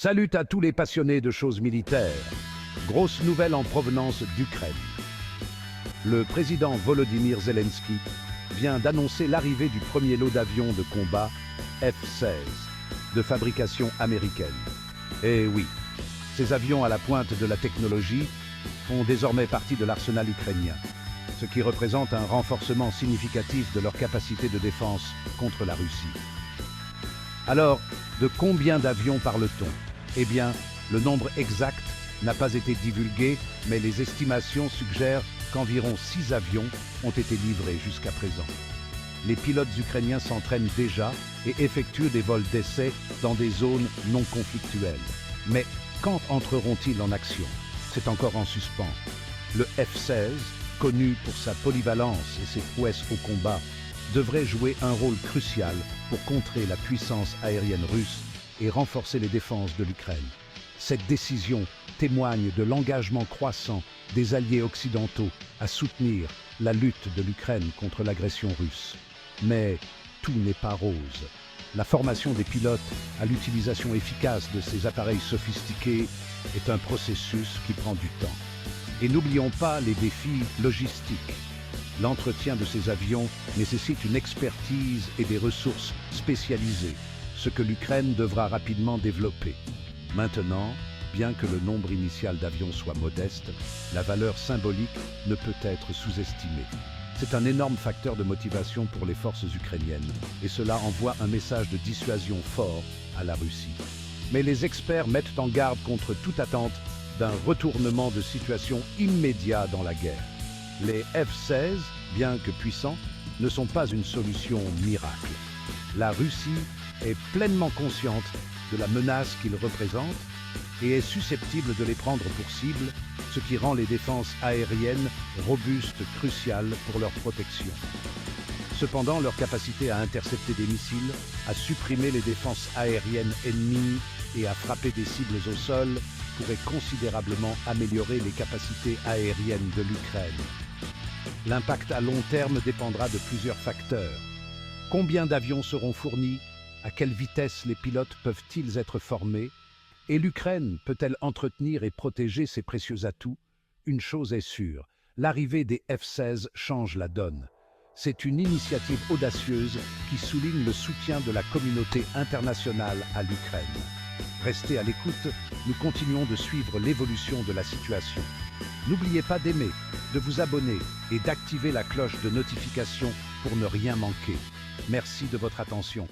Salut à tous les passionnés de choses militaires. Grosse nouvelle en provenance d'Ukraine. Le président Volodymyr Zelensky vient d'annoncer l'arrivée du premier lot d'avions de combat F-16 de fabrication américaine. Et oui, ces avions à la pointe de la technologie font désormais partie de l'arsenal ukrainien, ce qui représente un renforcement significatif de leur capacité de défense contre la Russie. Alors, de combien d'avions parle-t-on? Eh bien, le nombre exact n'a pas été divulgué, mais les estimations suggèrent qu'environ 6 avions ont été livrés jusqu'à présent. Les pilotes ukrainiens s'entraînent déjà et effectuent des vols d'essai dans des zones non conflictuelles. Mais quand entreront-ils en action? C'est encore en suspens. Le F-16, connu pour sa polyvalence et ses prouesses au combat, devrait jouer un rôle crucial pour contrer la puissance aérienne russe et renforcer les défenses de l'Ukraine. Cette décision témoigne de l'engagement croissant des alliés occidentaux à soutenir la lutte de l'Ukraine contre l'agression russe. Mais tout n'est pas rose. La formation des pilotes à l'utilisation efficace de ces appareils sophistiqués est un processus qui prend du temps. Et n'oublions pas les défis logistiques. L'entretien de ces avions nécessite une expertise et des ressources spécialisées, ce que l'Ukraine devra rapidement développer. Maintenant, bien que le nombre initial d'avions soit modeste, la valeur symbolique ne peut être sous-estimée. C'est un énorme facteur de motivation pour les forces ukrainiennes, et cela envoie un message de dissuasion fort à la Russie. Mais les experts mettent en garde contre toute attente d'un retournement de situation immédiat dans la guerre. Les F-16, bien que puissants, ne sont pas une solution miracle. La Russie est pleinement consciente de la menace qu'ils représentent et est susceptible de les prendre pour cible, ce qui rend les défenses aériennes robustes cruciales pour leur protection. Cependant, leur capacité à intercepter des missiles, à supprimer les défenses aériennes ennemies et à frapper des cibles au sol pourrait considérablement améliorer les capacités aériennes de l'Ukraine. L'impact à long terme dépendra de plusieurs facteurs. Combien d'avions seront fournis? À quelle vitesse les pilotes peuvent-ils être formés? Et l'Ukraine peut-elle entretenir et protéger ses précieux atouts? Une chose est sûre, l'arrivée des F-16 change la donne. C'est une initiative audacieuse qui souligne le soutien de la communauté internationale à l'Ukraine. Restez à l'écoute, nous continuons de suivre l'évolution de la situation. N'oubliez pas d'aimer, de vous abonner et d'activer la cloche de notification pour ne rien manquer. Merci de votre attention.